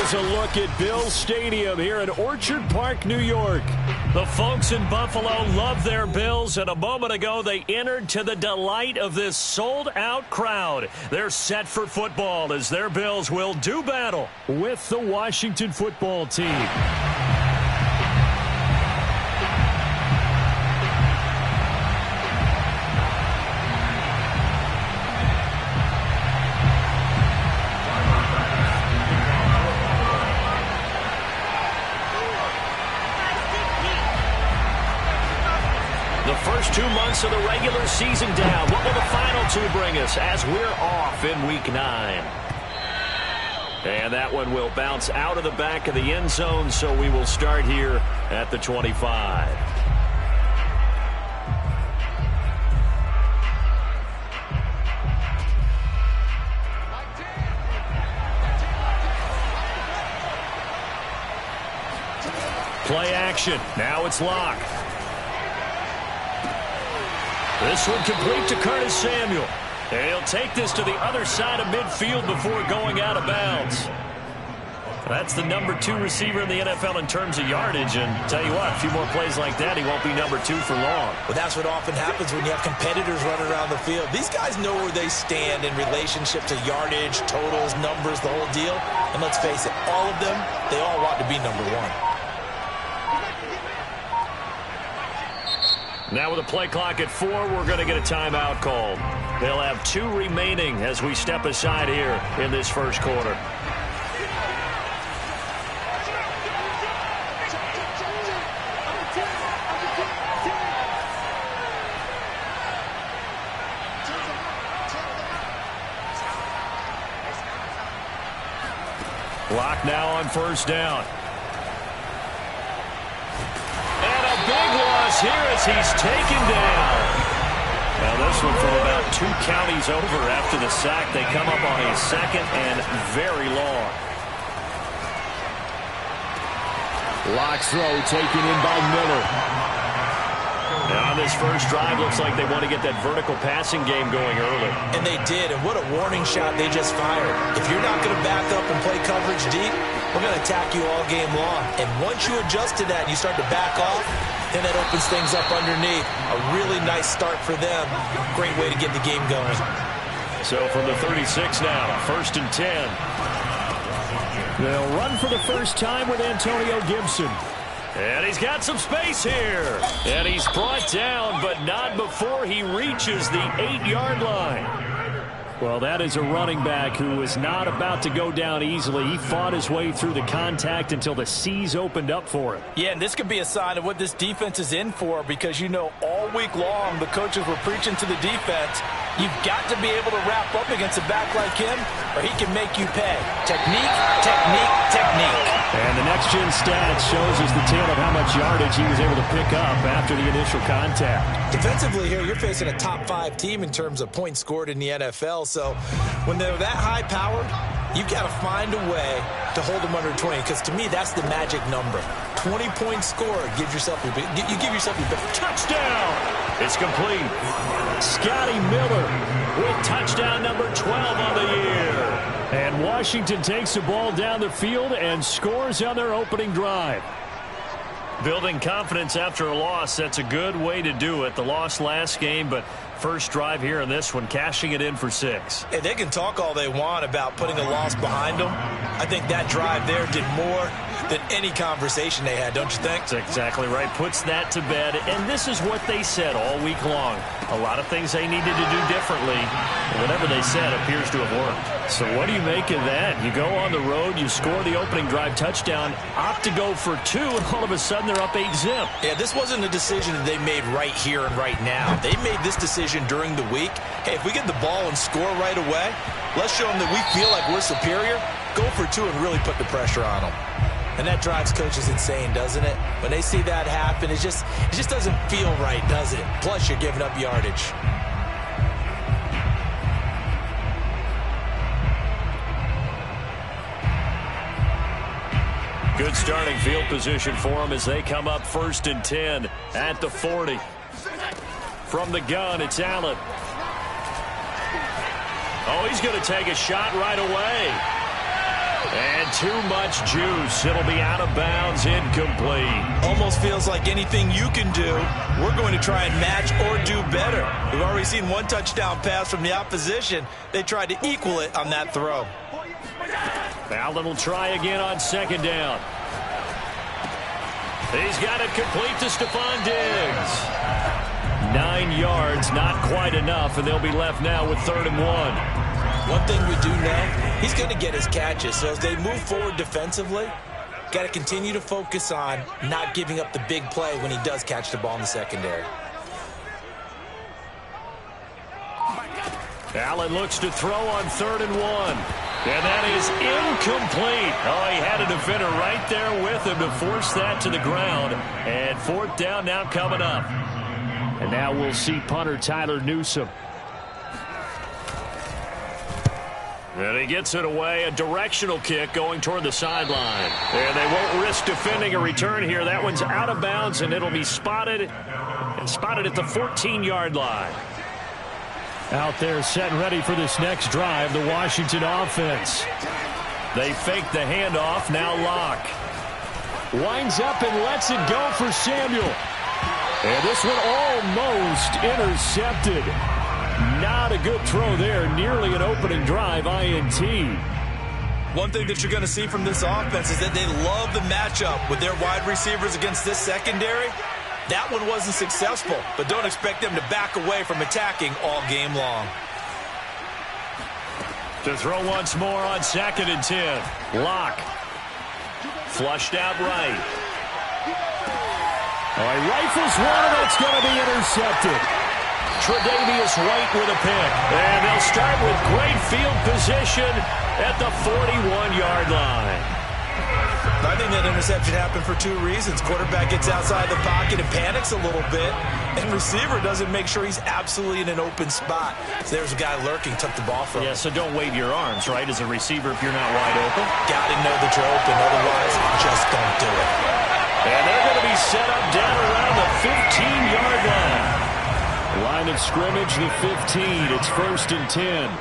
Here's a look at Bills Stadium here in Orchard Park, New York. The folks in Buffalo love their Bills, and a moment ago they entered to the delight of this sold-out crowd. They're set for football as their Bills will do battle with the Washington football team. First 2 months of the regular season down. What will the final two bring us as we're off in Week 9? And that one will bounce out of the back of the end zone, so we will start here at the 25. Play action. Now it's Locke. This one complete to Curtis Samuel. And he'll take this to the other side of midfield before going out of bounds. That's the number 2 receiver in the NFL in terms of yardage. And tell you what, a few more plays like that, he won't be number 2 for long. Well, that's what often happens when you have competitors running around the field. These guys know where they stand in relationship to yardage, totals, numbers, the whole deal. And let's face it, all of them, they all want to be number 1. Now with a play clock at 4, we're going to get a timeout called. They'll have 2 remaining as we step aside here in this first quarter. Locke now on first down. Big loss here as he's taken down. Now this one from about 2 counties over after the sack. They come up on a second and very long. Locke's throw taken in by Miller. Now on this first drive, looks like they want to get that vertical passing game going early. And they did, and what a warning shot they just fired. If you're not going to back up and play coverage deep, we're going to attack you all game long. And once you adjust to that and you start to back off, then that opens things up underneath. A really nice start for them. Great way to get the game going. So from the 36 now, first and 10. They'll run for the first time with Antonio Gibson. And he's got some space here. And he's brought down, but not before he reaches the 8-yard line. Well, that is a running back who is not about to go down easily. He fought his way through the contact until the seas opened up for him. Yeah, and this could be a sign of what this defense is in for, because, you know, all week long the coaches were preaching to the defense, you've got to be able to wrap up against a back like him or he can make you pay. Technique, technique, technique. And the next-gen stat shows us the tale of how much yardage he was able to pick up after the initial contact. Defensively here, you're facing a top-5 team in terms of points scored in the NFL. So when they're that high-powered, you've got to find a way to hold them under 20, because to me, that's the magic number. 20 points scored. You give yourself your best. Touchdown! It's complete. Scotty Miller with touchdown number 12 on the year. And Washington takes the ball down the field and scores on their opening drive. Building confidence after a loss, that's a good way to do it. The loss last game, but first drive here in this one, cashing it in for 6. Hey, they can talk all they want about putting a loss behind them. I think that drive there did more than any conversation they had, don't you think? That's exactly right. Puts that to bed. And this is what they said all week long. A lot of things they needed to do differently. Whatever they said appears to have worked. So what do you make of that? You go on the road, you score the opening drive touchdown, opt to go for 2, and all of a sudden they're up 8-zip. Yeah, this wasn't a decision that they made right here and right now. They made this decision during the week. Hey, if we get the ball and score right away, let's show them that we feel like we're superior. Go for 2 and really put the pressure on them. And that drives coaches insane, doesn't it? When they see that happen, it just doesn't feel right, does it? Plus, you're giving up yardage. Good starting field position for them as they come up first and 10 at the 40. From the gun, it's Allen. Oh, he's going to take a shot right away. And too much juice. It'll be out of bounds, incomplete. Almost feels like anything you can do, we're going to try and match or do better. We've already seen one touchdown pass from the opposition. They tried to equal it on that throw. Allen will try again on second down. He's got it complete to Stephon Diggs. 9 yards, not quite enough, and they'll be left now with 3rd and 1. One thing we do know, he's going to get his catches. So as they move forward defensively, got to continue to focus on not giving up the big play when he does catch the ball in the secondary. Allen looks to throw on 3rd and 1. And that is incomplete. Oh, he had a defender right there with him to force that to the ground. And 4th down now coming up. And now we'll see punter Tyler Newsome. And he gets it away, a directional kick going toward the sideline. And they won't risk defending a return here. That one's out of bounds, and it'll be spotted at the 14-yard line. Out there set and ready for this next drive, the Washington offense. They fake the handoff, now Locke. Winds up and lets it go for Samuel. And this one almost intercepted. Not a good throw there. Nearly an opening drive, INT. One thing that you're going to see from this offense is that they love the matchup with their wide receivers against this secondary. That one wasn't successful, but don't expect them to back away from attacking all game long. To throw once more on 2nd and 10. Locke. Flushed out right. Oh, he rifles one, that's going to be intercepted. Tre'Davious White with a pick. And they'll start with great field position at the 41-yard line. I think that interception happened for 2 reasons. Quarterback gets outside the pocket and panics a little bit, and receiver doesn't make sure he's absolutely in an open spot. So there's a guy lurking, took the ball from him. Yeah, so don't wave your arms, right, as a receiver if you're not wide open. Got to know that you're open, otherwise just don't do it. And they're going to be set up down around the 15-yard line. Line of scrimmage, the 15. It's 1st and 10.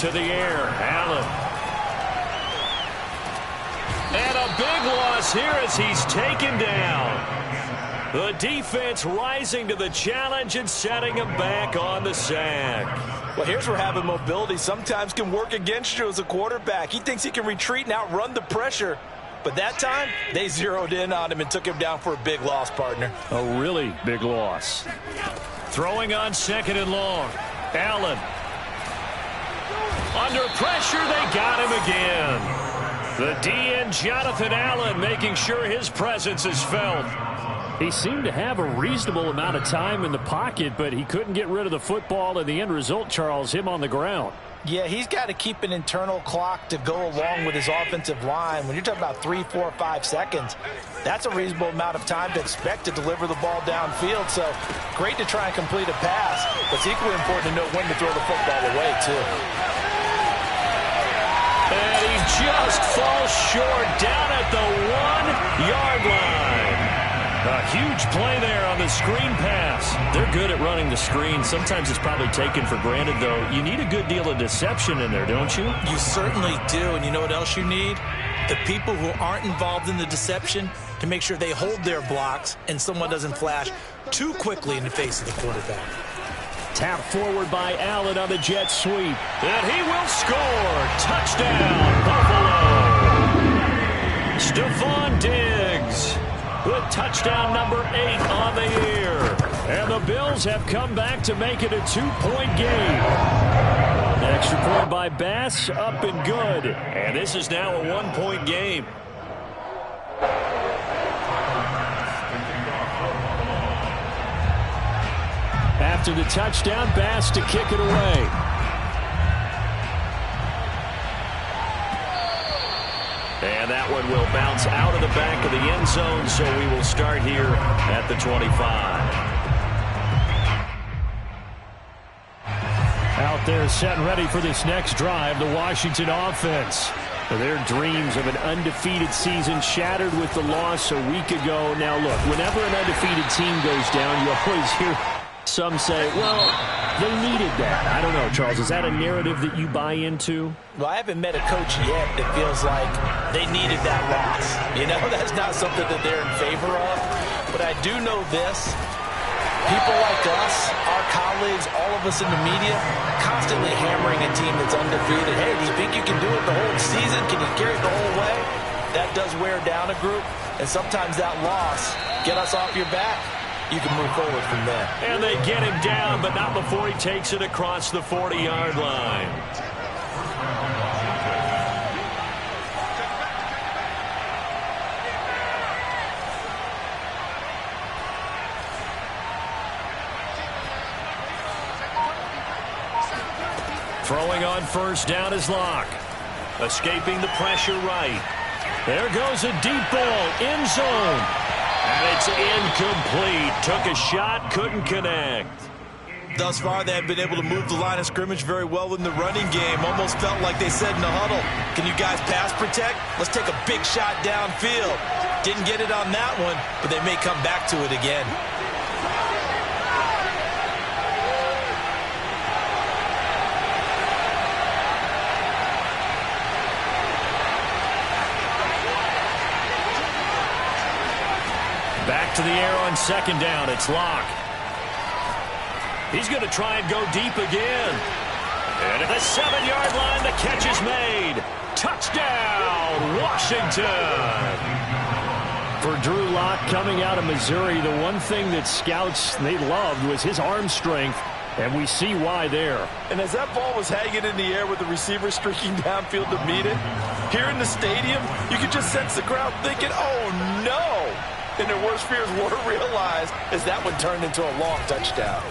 To the air, Allen. And a big loss here as he's taken down. The defense rising to the challenge and setting him back on the sack. Well, here's where having mobility sometimes can work against you as a quarterback. He thinks he can retreat and outrun the pressure. But that time, they zeroed in on him and took him down for a big loss, partner. A really big loss. Throwing on 2nd and long. Allen. Under pressure, they got him again. The DN, Jonathan Allen, making sure his presence is felt. He seemed to have a reasonable amount of time in the pocket, but he couldn't get rid of the football, and the end result, Charles, him on the ground. Yeah, he's got to keep an internal clock to go along with his offensive line. When you're talking about 3, 4, 5 seconds, that's a reasonable amount of time to expect to deliver the ball downfield. So great to try and complete a pass, but it's equally important to know when to throw the football away, too. And he just falls short down at the 1-yard line. A huge play there on the screen pass. They're good at running the screen. Sometimes it's probably taken for granted, though. You need a good deal of deception in there, don't you? You certainly do. And you know what else you need? The people who aren't involved in the deception to make sure they hold their blocks and someone doesn't flash too quickly in the face of the quarterback. Tap forward by Allen on the jet sweep. And he will score. Touchdown, Buffalo. Stephon Diggs with touchdown number 8 on the year. And the Bills have come back to make it a 2-point game. Extra point by Bass, up and good. And this is now a 1-point game. After the touchdown, Bass to kick it away. And that one will bounce out of the back of the end zone, so we will start here at the 25. Out there set and ready for this next drive, the Washington offense. Their dreams of an undefeated season shattered with the loss a week ago. Now, look, whenever an undefeated team goes down, you always hear Some say, well, they needed that. I don't know, Charles. Is that a narrative that you buy into? Well, I haven't met a coach yet that feels like they needed that loss. You know, that's not something that they're in favor of. But I do know this. People like us, our colleagues, all of us in the media, constantly hammering a team that's undefeated. Hey, do you think you can do it the whole season? Can you carry it the whole way? That does wear down a group. And sometimes that loss, get us off your back. You can move forward from there. And they get him down, but not before he takes it across the 40-yard line. Throwing on first down is Locke. Escaping the pressure right. There goes a deep ball, end zone. And it's incomplete. Took a shot, couldn't connect. Thus far, they have been able to move the line of scrimmage very well in the running game. Almost felt like they said in the huddle, can you guys pass protect? Let's take a big shot downfield. Didn't get it on that one, but they may come back to it again. Back to the air on second down. It's Locke. He's going to try and go deep again. And at the 7-yard line, the catch is made. Touchdown, Washington. For Drew Locke coming out of Missouri, the one thing that scouts they loved was his arm strength. And we see why there. And as that ball was hanging in the air with the receiver streaking downfield to meet it, here in the stadium, you could just sense the crowd thinking, oh, no. And their worst fears were realized as that one turned into a long touchdown.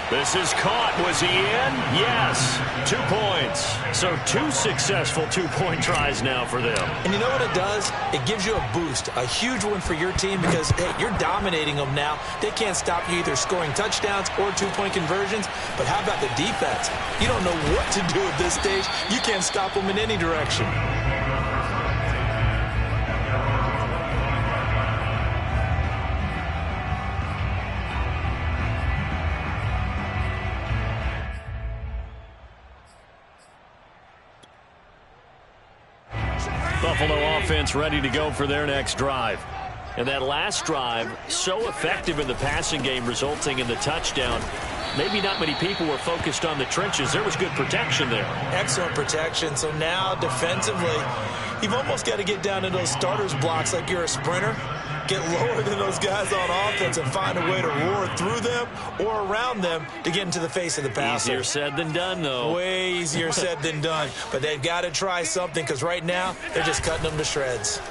This is caught. Was he in? Yes. 2 points. So 2 successful two-point tries now for them. And you know what it does? It gives you a boost, a huge one for your team because, hey, you're dominating them now. They can't stop you either scoring touchdowns or two-point conversions. But how about the defense? You don't know what to do at this stage. You can't stop them in any direction. Buffalo offense ready to go for their next drive. And that last drive, so effective in the passing game, resulting in the touchdown. Maybe not many people were focused on the trenches. There was good protection there. Excellent protection. So now, defensively, you've almost got to get down to those starters blocks like you're a sprinter. Get lower than those guys on offense and find a way to roar through them or around them to get into the face of the passer. Easier said than done, though. Way easier said than done. But they've got to try something because right now they're just cutting them to shreds.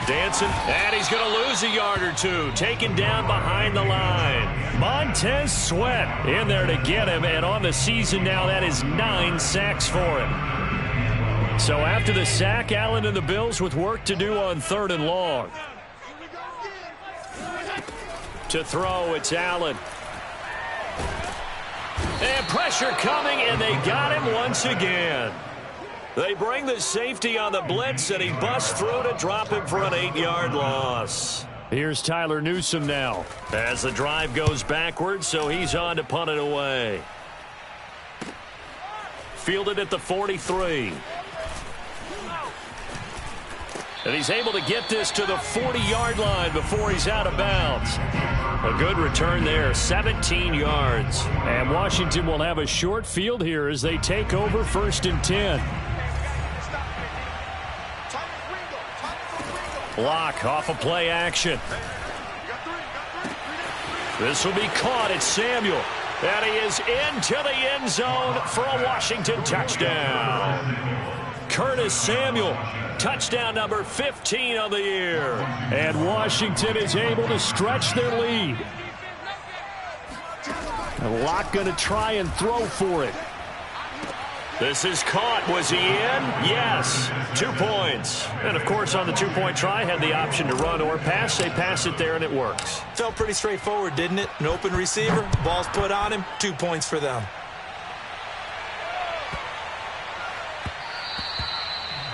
Dancing, and he's going to lose a yard or two. Taken down behind the line. Montez Sweat in there to get him, and on the season now, that is 9 sacks for him. So after the sack, Allen and the Bills with work to do on 3rd and long. To throw, it's Allen. And pressure coming, and they got him once again. They bring the safety on the blitz, and he busts through to drop him for an 8-yard loss. Here's Tyler Newsome now as the drive goes backwards, so he's on to punt it away. Fielded at the 43. And he's able to get this to the 40-yard line before he's out of bounds. A good return there, 17 yards. And Washington will have a short field here as they take over 1st and 10. Locke off of play action. This will be caught. It's Samuel. And he is into the end zone for a Washington touchdown. Curtis Samuel, touchdown number 15 on the year. And Washington is able to stretch their lead. And Locke going to try and throw for it. This is caught. Was he in? Yes. 2 points. And, of course, on the two-point try, had the option to run or pass. They pass it there, and it works. Felt pretty straightforward, didn't it? An open receiver, ball's put on him, 2 points for them.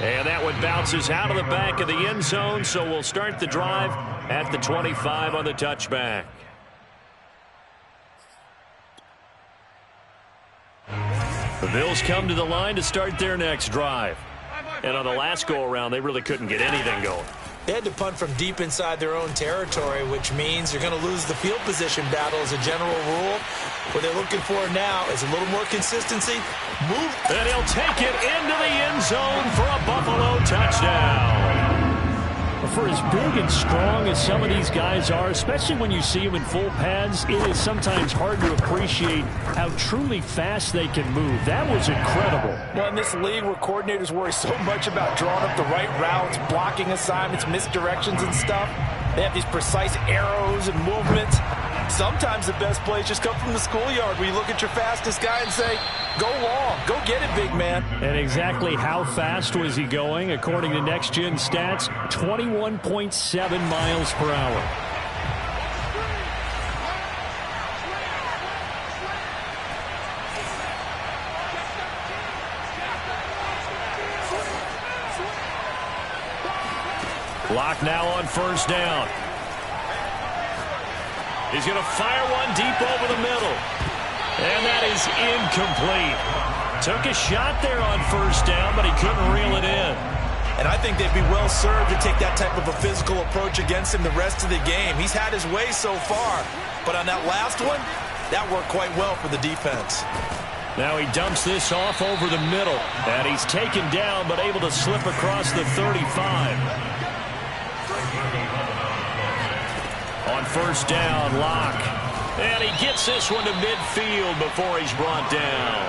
And that one bounces out of the back of the end zone, so we'll start the drive at the 25 on the touchback. The Bills come to the line to start their next drive. And on the last go-around, they really couldn't get anything going. They had to punt from deep inside their own territory, which means you're going to lose the field position battle as a general rule. What they're looking for now is a little more consistency. Move. And he'll take it into the end zone for a Buffalo touchdown. For as big and strong as some of these guys are, especially when you see them in full pads, it is sometimes hard to appreciate how truly fast they can move. That was incredible. Well, in this league where coordinators worry so much about drawing up the right routes, blocking assignments, misdirections and stuff, they have these precise arrows and movements. Sometimes the best plays just come from the schoolyard where you look at your fastest guy and say, go long, go get it, big man. And exactly how fast was he going? According to Next Gen Stats, 21.7 miles per hour. Clock now on first down. He's going to fire one deep over the middle. And that is incomplete. Took a shot there on first down, but he couldn't reel it in. And I think they'd be well served to take that type of a physical approach against him the rest of the game. He's had his way so far. But on that last one, that worked quite well for the defense. Now he dumps this off over the middle. And he's taken down, but able to slip across the 35. On first down, Locke. And he gets this one to midfield before he's brought down.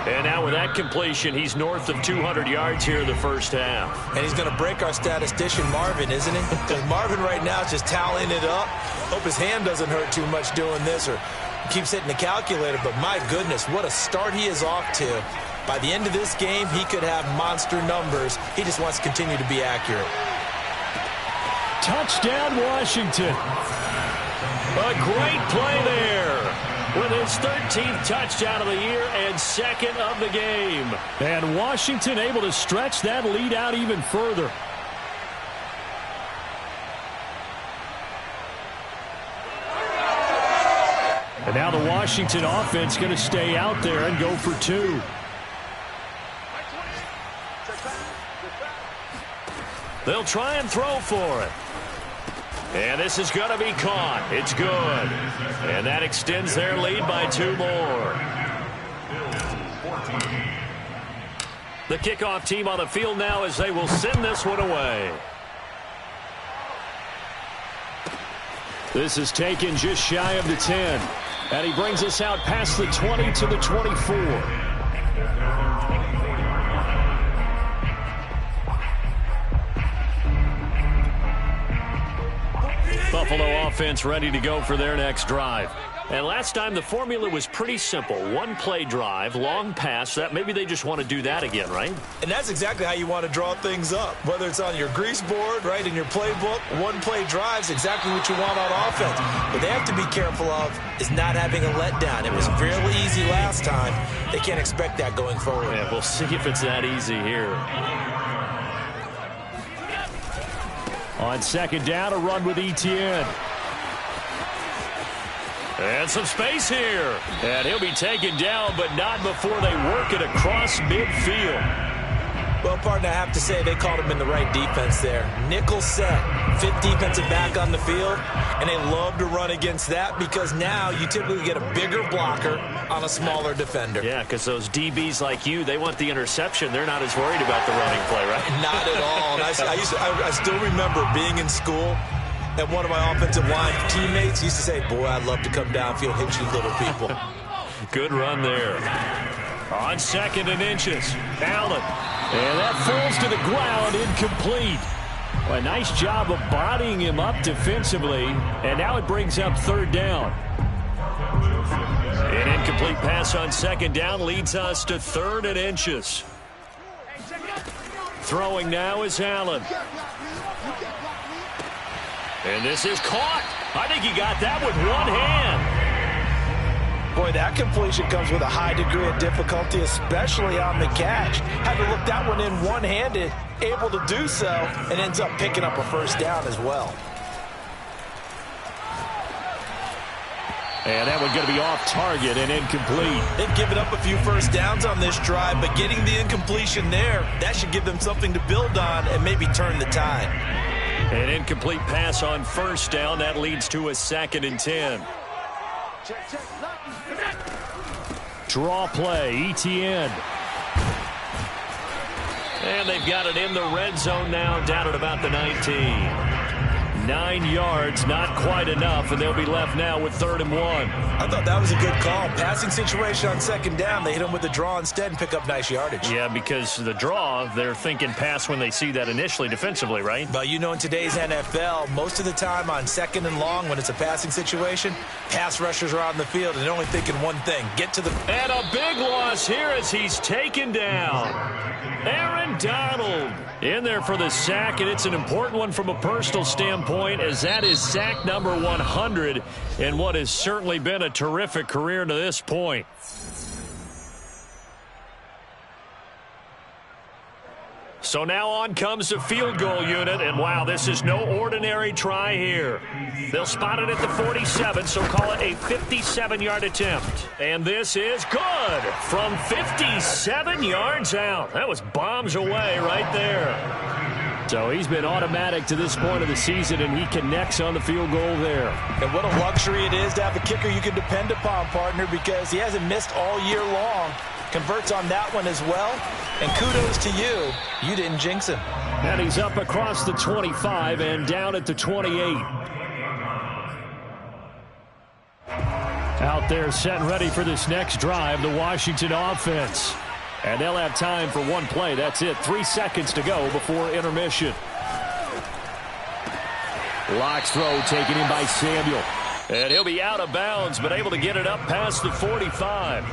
And now with that completion, he's north of 200 yards here in the first half. And he's going to break our statistician, Marvin, isn't he? Because Marvin right now is just tallying it up. Hope his hand doesn't hurt too much doing this or keeps hitting the calculator. But my goodness, what a start he is off to. By the end of this game, he could have monster numbers. He just wants to continue to be accurate. Touchdown, Washington. A great play there with his 13th touchdown of the year and second of the game. And Washington able to stretch that lead out even further. And now the Washington offense going to stay out there and go for two. They'll try and throw for it. And this is going to be caught. It's good. And that extends their lead by 2 more. The kickoff team on the field now as they will send this one away. This is taken just shy of the 10. And he brings us out past the 20 to the 24. Buffalo offense ready to go for their next drive. And last time the formula was pretty simple. One play drive, long pass. That maybe they just want to do that again, right? And that's exactly how you want to draw things up. Whether it's on your grease board, right, in your playbook, one play drive's exactly what you want on offense. What they have to be careful of is not having a letdown. It was fairly easy last time. They can't expect that going forward. Yeah, we'll see if it's that easy here. On second down, a run with Etienne. And some space here. And he'll be taken down, but not before they work it across midfield. Well, partner, I have to say they called him in the right defense there. Nickel set, fifth defensive back on the field, and they love to run against that because now you typically get a bigger blocker on a smaller defender. Yeah, because those DBs like you, they want the interception. They're not as worried about the running play, right? Not at all. And I still remember being in school, and one of my offensive line teammates used to say, boy, I'd love to come downfield, hit you little people. Good run there. On second and inches, Allen. And that falls to the ground, incomplete. Well, a nice job of bodying him up defensively, and now it brings up third down. An incomplete pass on second down leads us to third and inches. Throwing now is Allen. And this is caught. I think he got that with one hand. Boy, that completion comes with a high degree of difficulty, especially on the catch. Had to look that one in one-handed, able to do so, and ends up picking up a first down as well. And that one going to be off target and incomplete. They've given up a few first downs on this drive, but getting the incompletion there, that should give them something to build on and maybe turn the tide. An incomplete pass on first down. That leads to a 2nd and 10. Draw play, Etienne. And they've got it in the red zone now, down at about the 19. 9 yards, not quite enough, and they'll be left now with 3rd and 1. I thought that was a good call. Passing situation on 2nd down. They hit him with the draw instead and pick up nice yardage. Yeah, because the draw, they're thinking pass when they see that initially defensively, right? But you know, in today's NFL, most of the time on 2nd and long, when it's a passing situation, pass rushers are on the field and they're only thinking one thing, get to the... And a big loss here as he's taken down. Aaron Donald in there for the sack, and it's an important one from a personal standpoint, as that is sack number 100 in what has certainly been a terrific career to this point. So now on comes the field goal unit, and wow, this is no ordinary try here. They'll spot it at the 47, so call it a 57-yard attempt. And this is good from 57 yards out. That was bombs away right there. So he's been automatic to this point of the season, and he connects on the field goal there. And what a luxury it is to have a kicker you can depend upon, partner, because he hasn't missed all year long. Converts on that one as well. And kudos to you. You didn't jinx him. And he's up across the 25 and down at the 28. Out there set and ready for this next drive, the Washington offense. And they'll have time for one play. That's it. 3 seconds to go before intermission. Lock's throw taken in by Samuel. And he'll be out of bounds, but able to get it up past the 45.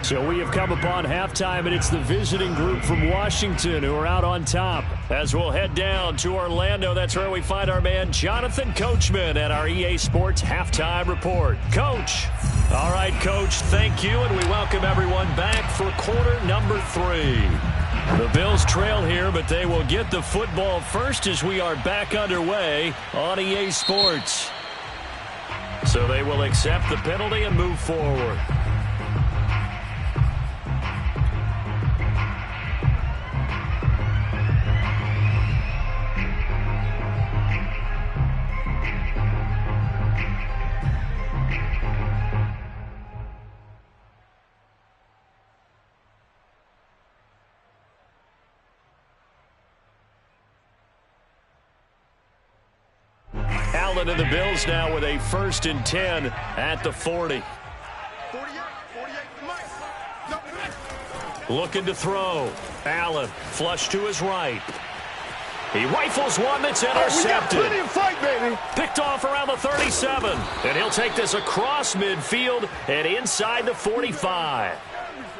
So we have come upon halftime, and it's the visiting group from Washington who are out on top. As we'll head down to Orlando, that's where we find our man Jonathan Coachman at our EA Sports Halftime Report. Coach. All right, Coach, thank you, and we welcome everyone back for quarter number 3. The Bills trail here, but they will get the football first as we are back underway on EA Sports. So they will accept the penalty and move forward. Allen and the Bills now with a 1st and 10 at the 40. Looking to throw. Allen flush to his right. He rifles one that's intercepted. We got plenty of fight, baby. Picked off around the 37. And he'll take this across midfield and inside the 45.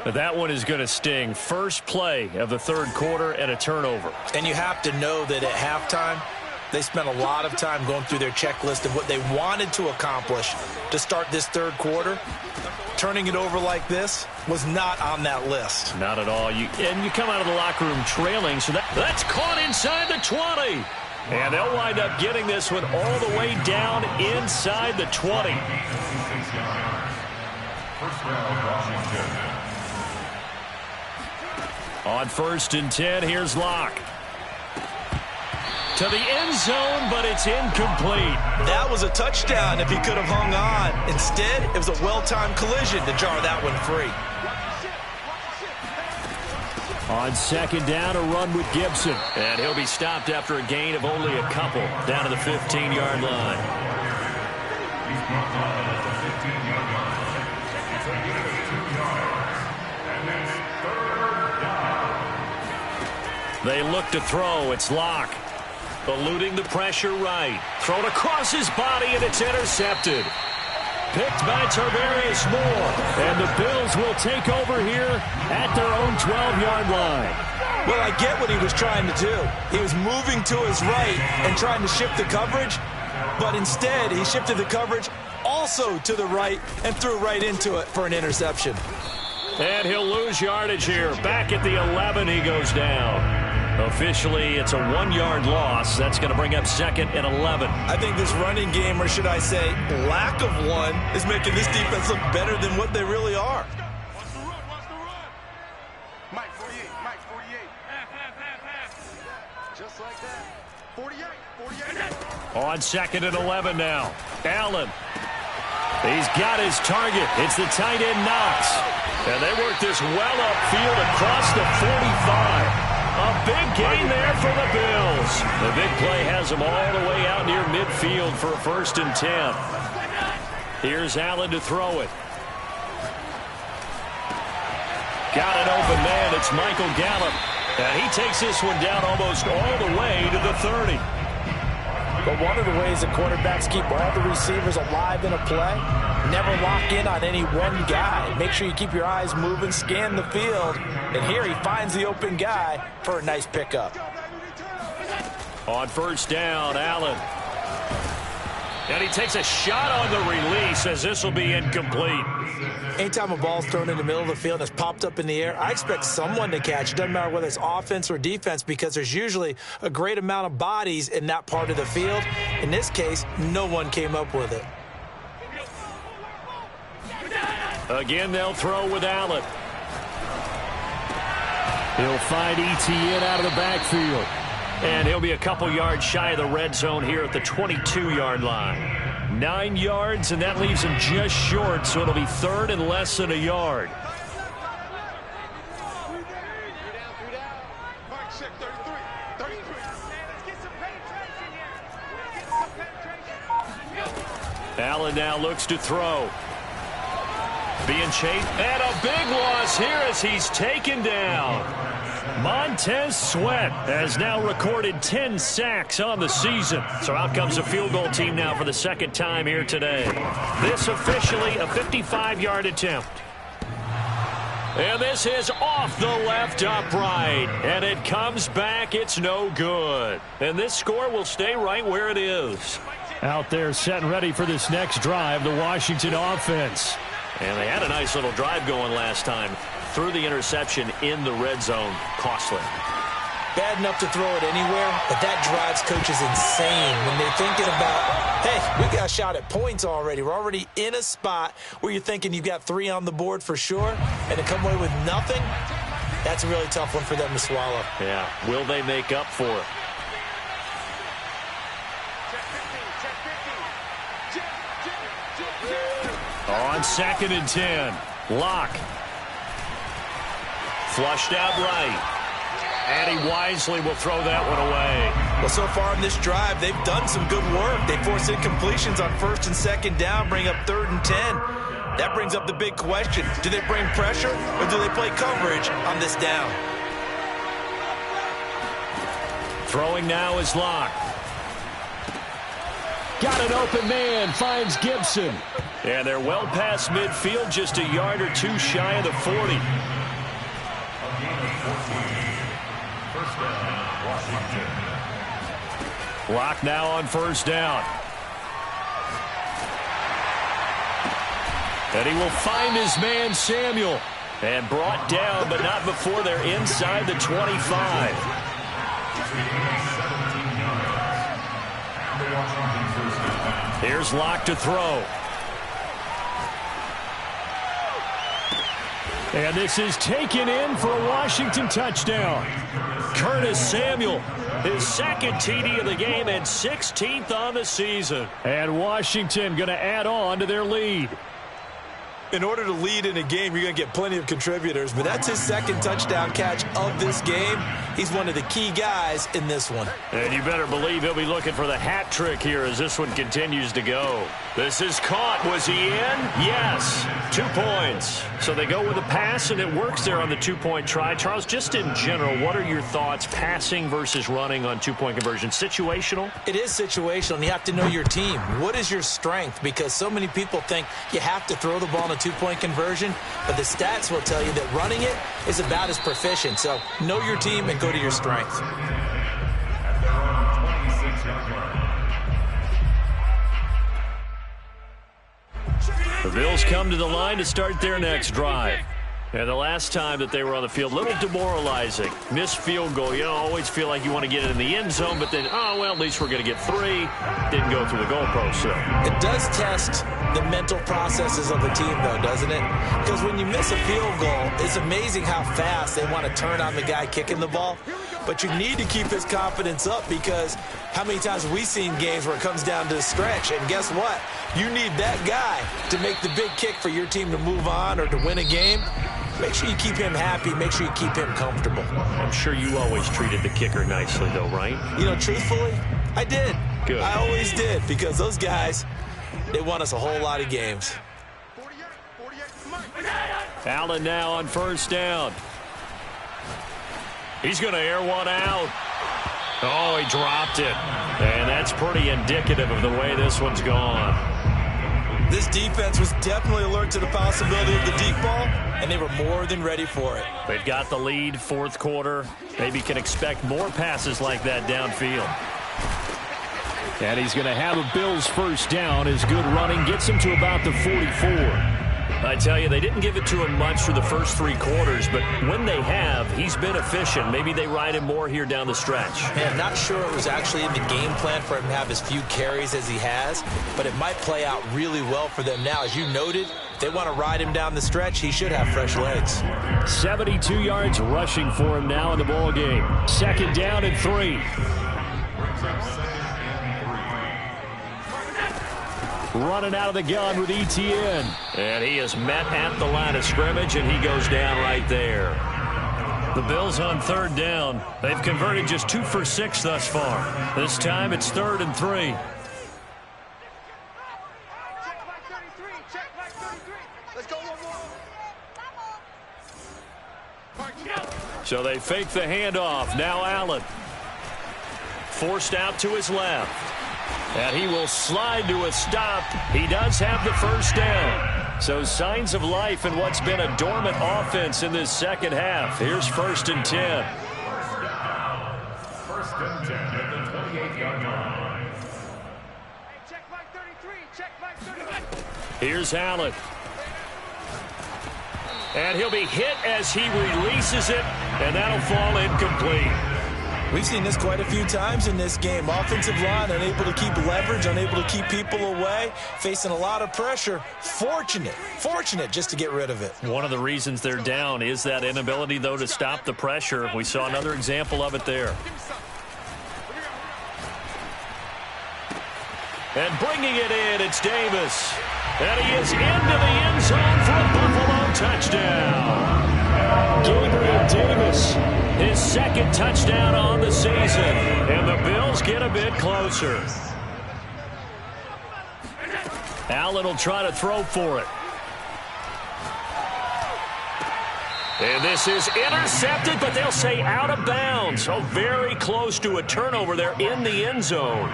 But that one is going to sting. First play of the 3rd quarter and a turnover. And you have to know that at halftime, they spent a lot of time going through their checklist of what they wanted to accomplish to start this 3rd quarter. Turning it over like this was not on that list. Not at all. You come out of the locker room trailing, so that's caught inside the 20. And they'll wind up getting this one all the way down inside the 20. On 1st and 10, here's Locke. To the end zone, but it's incomplete. That was a touchdown if he could have hung on. Instead, it was a well-timed collision to jar that one free. On 2nd down, a run with Gibson. And he'll be stopped after a gain of only a couple down to the 15-yard line. They look to throw. It's Locke. Eluding the pressure right. Thrown across his body, and it's intercepted. Picked by Tarvarius Moore. And the Bills will take over here at their own 12-yard line. Well, I get what he was trying to do. He was moving to his right and trying to shift the coverage. But instead, he shifted the coverage all also to the right and threw right into it for an interception. And he'll lose yardage here. Back at the 11, he goes down. Officially, it's a 1-yard loss. That's going to bring up 2nd and 11. I think this running game, or should I say lack of one, is making this defense look better than what they really are. Watch the run, watch the run. Mike 48, Mike 48. Just like that. 48. On 2nd and 11 now. Allen. He's got his target. It's the tight end Knox. And they work this well upfield across the 45. A big gain there for the Bills. The big play has them all the way out near midfield for a 1st and 10. Here's Allen to throw it. Got an open man. It's Michael Gallup. And he takes this one down almost all the way to the 30. But one of the ways that quarterbacks keep all the receivers alive in a play, never lock in on any one guy. Make sure you keep your eyes moving, scan the field. And here he finds the open guy for a nice pickup. On 1st down, Allen. And he takes a shot on the release as this will be incomplete. Anytime a ball's thrown in the middle of the field and it's popped up in the air, I expect someone to catch. It doesn't matter whether it's offense or defense, because there's usually a great amount of bodies in that part of the field. In this case, no one came up with it. Again, they'll throw with Allen. He'll find Etienne out of the backfield. And he'll be a couple yards shy of the red zone here at the 22-yard line. 9 yards, and that leaves him just short, so it'll be 3rd and less than a yard. Allen now looks to throw. Being chased, and a big loss here as he's taken down. Montez Sweat has now recorded 10 sacks on the season. So out comes the field goal team now for the 2nd time here today. This officially a 55-yard attempt. And this is off the left upright. And it comes back. It's no good. And this score will stay right where it is. Out there set and ready for this next drive, the Washington offense. And they had a nice little drive going last time. Threw the interception in the red zone. Costly. Bad enough to throw it anywhere, but that drives coaches insane when they're thinking about, hey, we got a shot at points already. We're already in a spot where you're thinking you've got 3 on the board for sure, and to come away with nothing, that's a really tough one for them to swallow. Yeah, will they make up for it? On 2nd and 10, Locke. Flushed out right. And he wisely will throw that one away. Well, so far in this drive, they've done some good work. They force incompletions on 1st and 2nd down, bring up 3rd and 10. That brings up the big question. Do they bring pressure or do they play coverage on this down? Throwing now is Locke. Got an open man, finds Gibson. And they're well past midfield, just a yard or two shy of the 40. Locke now on 1st down. And he will find his man Samuel. And brought down, but not before they're inside the 25. Here's Locke to throw. And this is taken in for a Washington touchdown. Curtis Samuel, his 2nd TD of the game and 16th on the season. And Washington going to add on to their lead. In order to lead in a game, you're going to get plenty of contributors, but that's his 2nd touchdown catch of this game. He's one of the key guys in this one. And you better believe he'll be looking for the hat trick here as this one continues to go. This is caught. Was he in? Yes. 2 points. So they go with a pass, and it works there on the 2-point try. Charles, just in general, what are your thoughts passing versus running on 2-point conversion? Situational? It is situational, and you have to know your team. What is your strength? Because so many people think you have to throw the ball in a 2-point conversion, but the stats will tell you that running it is about as proficient. So know your team and go to your strength. The Bills come to the line to start their next drive. And the last time that they were on the field, a little demoralizing. Missed field goal. You always feel like you want to get it in the end zone, but then, oh, well, at least we're going to get 3. Didn't go through the goalpost, though. It does test the mental processes of the team, though, doesn't it? Because when you miss a field goal, it's amazing how fast they want to turn on the guy kicking the ball. But you need to keep his confidence up, because how many times have we seen games where it comes down to the stretch? And guess what? You need that guy to make the big kick for your team to move on or to win a game. Make sure you keep him happy. Make sure you keep him comfortable. I'm sure you always treated the kicker nicely, though, right? You know, truthfully, I did. Good. I always did, because those guys, they won us a whole lot of games. Allen now on first down. He's going to air one out. Oh, he dropped it. And that's pretty indicative of the way this one's gone. This defense was definitely alert to the possibility of the deep ball, and they were more than ready for it. They've got the lead, fourth quarter. Maybe can expect more passes like that downfield. And he's going to have a Bills first down. His good running gets him to about the 44. I tell you, they didn't give it to him much for the first 3 quarters, but when they have, he's been efficient. Maybe they ride him more here down the stretch. Man, I'm not sure it was actually in the game plan for him to have as few carries as he has, but it might play out really well for them now. As you noted, if they want to ride him down the stretch, he should have fresh legs. 72 yards rushing for him now in the ball game. Second down and 3. Running out of the gun with ETN. And he is met at the line of scrimmage, and he goes down right there. The Bills on third down. They've converted just 2 for 6 thus far. This time it's 3rd and 3. Let's go one more. So they fake the handoff. Now Allen. Forced out to his left. And he will slide to a stop. He does have the first down. So signs of life in what's been a dormant offense in this second half. Here's 1st and 10. First and 10 at the 28-yard line. Check back 33. Check back 33. Here's Allen. And he'll be hit as he releases it, and that'll fall incomplete. We've seen this quite a few times in this game. Offensive line unable to keep leverage, unable to keep people away, facing a lot of pressure. Fortunate just to get rid of it. One of the reasons they're down is that inability, though, to stop the pressure. We saw another example of it there. And bringing it in, it's Davis. And he is into the end zone for a Buffalo touchdown. Gabriel Davis, his 2nd touchdown on the season. And the Bills get a bit closer. Allen will try to throw for it. And this is intercepted, but they'll say out of bounds. So very close to a turnover there in the end zone.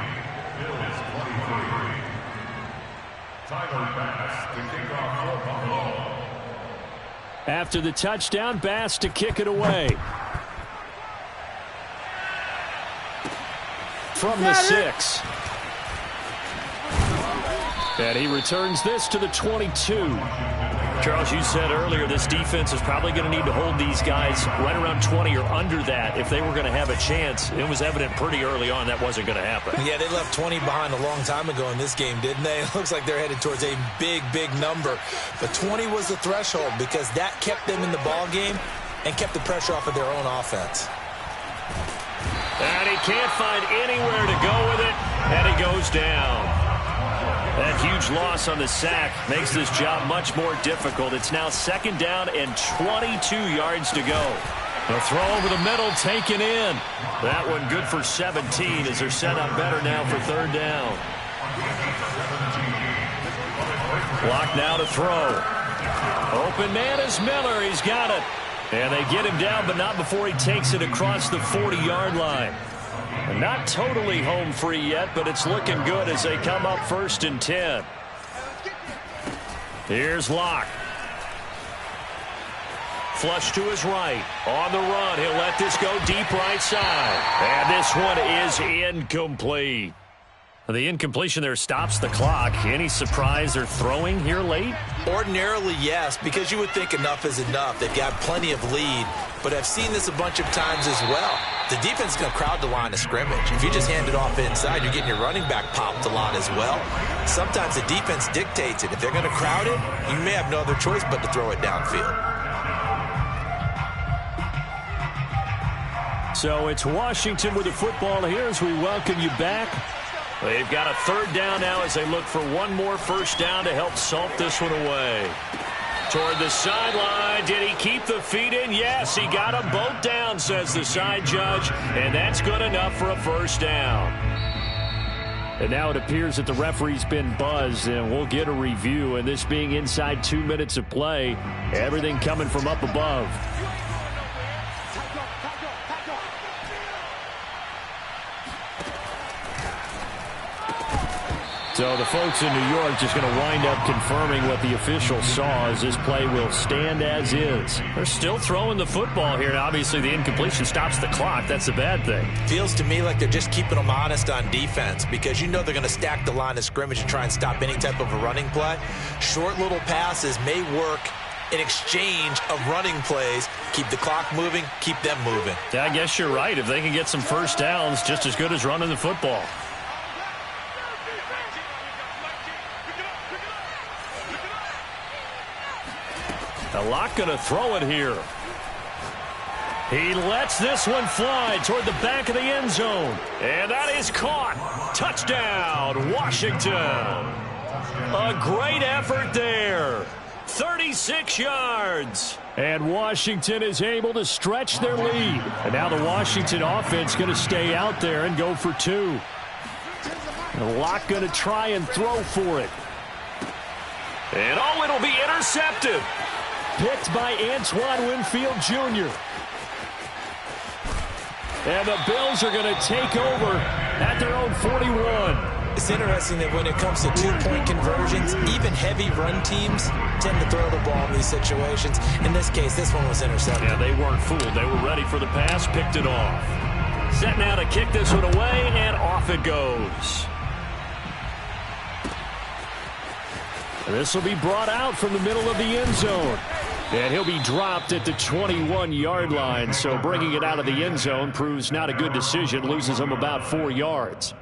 After the touchdown, Bass to kick it away. From the 6. And he returns this to the 22. Charles, you said earlier this defense is probably going to need to hold these guys right around 20 or under that if they were going to have a chance. It was evident pretty early on that wasn't going to happen. Yeah, they left 20 behind a long time ago in this game, didn't they? It looks like they're headed towards a big number. But 20 was the threshold because that kept them in the ball game and kept the pressure off of their own offense. And he can't find anywhere to go with it, and he goes down. That huge loss on the sack makes this job much more difficult. It's now 2nd down and 22 yards to go. The throw over the middle taken in. That one good for 17 as they're set up better now for 3rd down. Clock now to throw. Open man is Miller. He's got it. And they get him down, but not before he takes it across the 40-yard line. Not totally home free yet, but it's looking good as they come up 1st and 10. Here's Locke. Flush to his right. On the run, he'll let this go deep right side. And this one is incomplete. The incompletion there stops the clock. Any surprise they're throwing here late? Ordinarily, yes, because you would think enough is enough. They've got plenty of lead, but I've seen this a bunch of times as well. The defense is going to crowd the line of scrimmage. If you just hand it off inside, you're getting your running back popped a lot as well. Sometimes the defense dictates it. If they're going to crowd it, you may have no other choice but to throw it downfield. So it's Washington with the football here as we welcome you back. They've got a third down now as they look for one more first down to help salt this one away. Toward the sideline. Did he keep the feet in? Yes, he got them both down, says the side judge, and that's good enough for a first down. And now it appears that the referee's been buzzed, and we'll get a review. And this being inside 2 minutes of play, everything coming from up above. So the folks in New York just going to wind up confirming what the official saw as this play will stand as is. They're still throwing the football here, and obviously the incompletion stops the clock. That's a bad thing. Feels to me like they're just keeping them honest on defense because you know they're going to stack the line of scrimmage and try and stop any type of a running play. Short little passes may work in exchange of running plays. Keep the clock moving, keep them moving. Yeah, I guess you're right. If they can get some first downs, just as good as running the football. Locke going to throw it here. He lets this one fly toward the back of the end zone. And that is caught. Touchdown, Washington. A great effort there. 36 yards. And Washington is able to stretch their lead. And now the Washington offense going to stay out there and go for two. Locke going to try and throw for it. And oh, it'll be intercepted. Picked by Antoine Winfield Jr. And the Bills are going to take over at their own 41. It's interesting that when it comes to two-point conversions, even heavy run teams tend to throw the ball in these situations. In this case, this one was intercepted. Yeah, they weren't fooled. They were ready for the pass, picked it off. Set now to kick this one away, and off it goes. This will be brought out from the middle of the end zone. And he'll be dropped at the 21-yard line. So bringing it out of the end zone proves not a good decision. Loses him about 4 yards.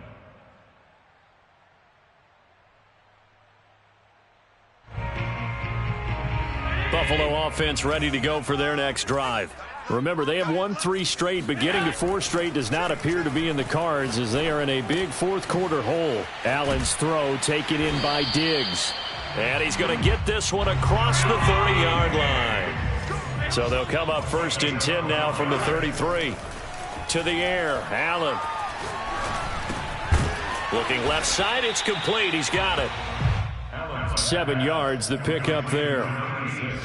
Buffalo offense ready to go for their next drive. Remember, they have won 3 straight, but getting to 4 straight does not appear to be in the cards as they are in a big fourth-quarter hole. Allen's throw taken in by Diggs. And he's going to get this one across the 30-yard line. So they'll come up first and 10 now from the 33. To the air, Allen. Looking left side, it's complete. He's got it. 7 yards, the pickup there.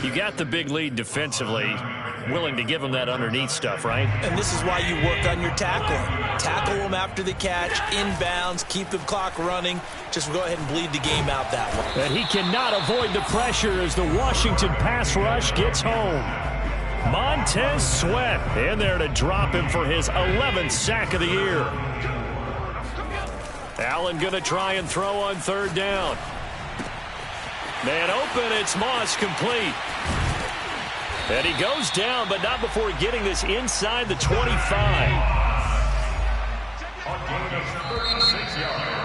You got the big lead defensively. Willing to give them that underneath stuff, right? And this is why you work on your tackling. Tackle them after the catch, inbounds, keep the clock running. Just go ahead and bleed the game out that way. And he cannot avoid the pressure as the Washington pass rush gets home. Montez Sweat in there to drop him for his 11th sack of the year. Allen going to try and throw on third down. Man open, it's Moss, complete. And he goes down, but not before getting this inside the 25. On gain of 36 yards.